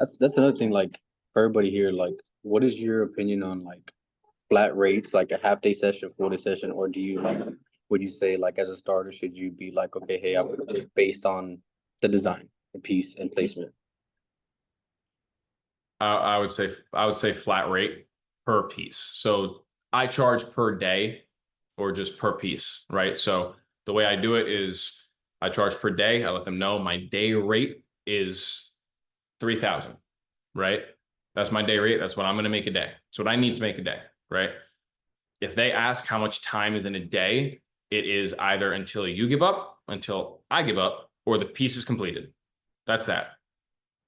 That's another thing. Like for everybody here, like, what is your opinion on like flat rates, like a half day session, 4 day session, or do you like? Would you say like as a starter, should you be like, okay, hey, I would do it based on the design, the piece, and placement? I would say flat rate per piece. So I charge per day or just per piece, right? So the way I do it is I charge per day. I let them know my day rate is 3,000, right? That's my day rate. That's what I'm going to make a day. That's what I need to make a day, right? If they ask how much time is in a day, it is either until you give up, until I give up, or the piece is completed. That's that.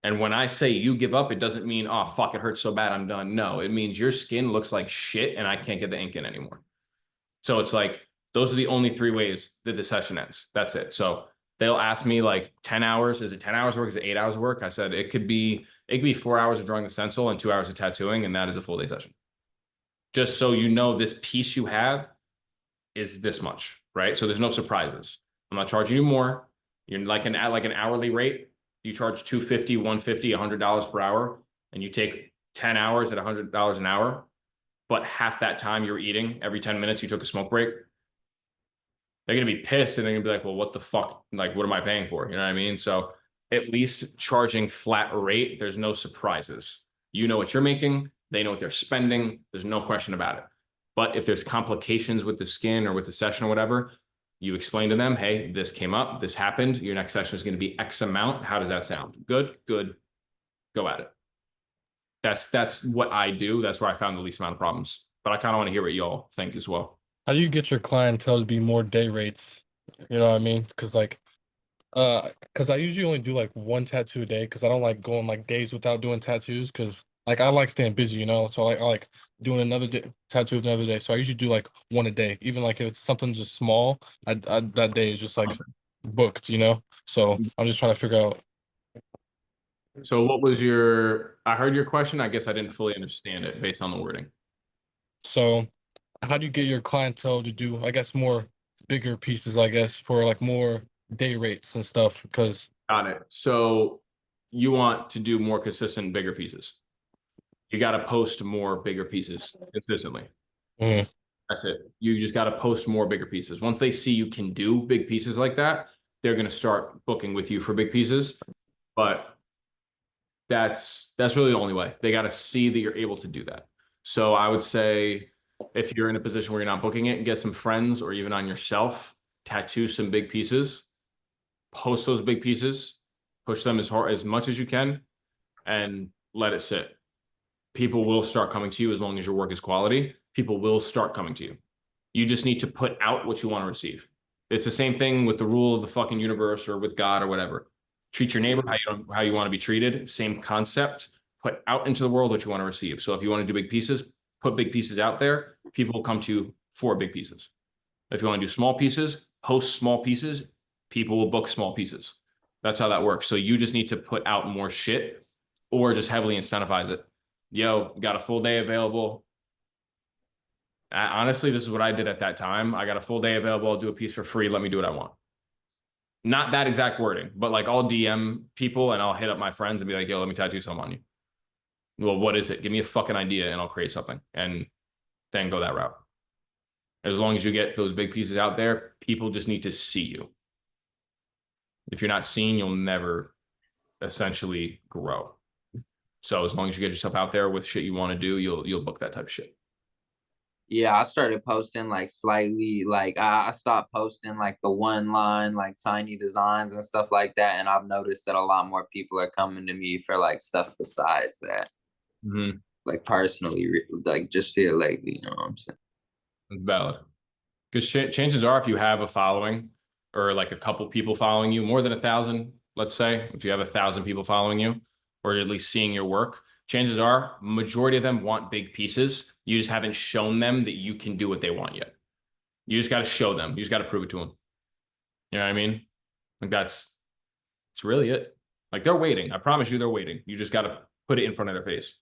And when I say you give up, it doesn't mean, oh, fuck, it hurts so bad, I'm done. No, it means your skin looks like shit and I can't get the ink in anymore. So it's like, those are the only three ways that the session ends. That's it. So they'll ask me like 10 hours. Is it 10 hours work? Is it 8 hours work? I said it could be 4 hours of drawing the stencil and 2 hours of tattooing, and that is a full day session. Just so you know, this piece you have is this much, right? So there's no surprises. I'm not charging you more. You're like an hourly rate. You charge 250, 150, $100 per hour, and you take 10 hours at $100 an hour, but half that time you're eating, every 10 minutes you took a smoke break. They're gonna be pissed and they're gonna be like, well, what the fuck? Like, what am I paying for? You know what I mean? So at least charging flat rate, there's no surprises. You know what you're making, they know what they're spending. There's no question about it. But if there's complications with the skin or with the session or whatever, you explain to them, hey, this came up, this happened. Your next session is going to be X amount. How does that sound? Good, good. Go at it. That's what I do. That's where I found the least amount of problems. But I kind of want to hear what y'all think as well. How do you get your clientele to be more day rates? You know what I mean? Because I usually only do like one tattoo a day because I don't like going like days without doing tattoos because like I like staying busy, you know. So I like doing another tattoo another day. So I usually do like one a day, even like if it's something just small. That day is just like booked, you know. So I'm just trying to figure out. So what was your, I heard your question. I guess I didn't fully understand it based on the wording. So how do you get your clientele to do, I guess, more bigger pieces, I guess, for like more day rates and stuff? Because Got it. So you want to do more consistent, bigger pieces. You got to post more bigger pieces consistently. mm, That's it. You just got to post more bigger pieces. Once they see you can do big pieces like that, they're going to start booking with you for big pieces. But that's really the only way. They got to see that you're able to do that. So I would say if you're in a position where you're not booking it, get some friends or even on yourself, tattoo some big pieces, post those big pieces, push them as hard as much as you can, and let it sit. People will start coming to you as long as your work is quality. People will start coming to you. You just need to put out what you want to receive. It's the same thing with the rule of the fucking universe or with God or whatever. Treat your neighbor how you want to be treated. Same concept. Put out into the world what you want to receive. So if you want to do big pieces, put big pieces out there. People will come to you for big pieces. If you want to do small pieces, post small pieces. People will book small pieces. That's how that works. So you just need to put out more shit or just heavily incentivize it. Yo, got a full day available. Honestly, this is what I did at that time. I got a full day available. I'll do a piece for free. Let me do what I want. Not that exact wording, but like I'll DM people and I'll hit up my friends and be like, yo, let me tattoo something on you. Well, what is it? Give me a fucking idea and I'll create something and then go that route. As long as you get those big pieces out there, people just need to see you. If you're not seen, you'll never essentially grow. So as long as you get yourself out there with shit you want to do, you'll book that type of shit. Yeah, I started posting like slightly, like I stopped posting like the one line, like tiny designs and stuff like that. And I've noticed that a lot more people are coming to me for like stuff besides that, like personally, like just here lately, you know what I'm saying? It's valid. Because chances are, if you have a following or like a couple people following you, more than 1,000, let's say, if you have 1,000 people following you, or at least seeing your work, chances are majority of them want big pieces. You just haven't shown them that you can do what they want yet. You just got to show them. You just got to prove it to them. You know what I mean? Like that's really it. Like they're waiting. I promise you, they're waiting. You just got to put it in front of their face.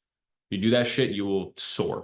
You do that shit, you will soar.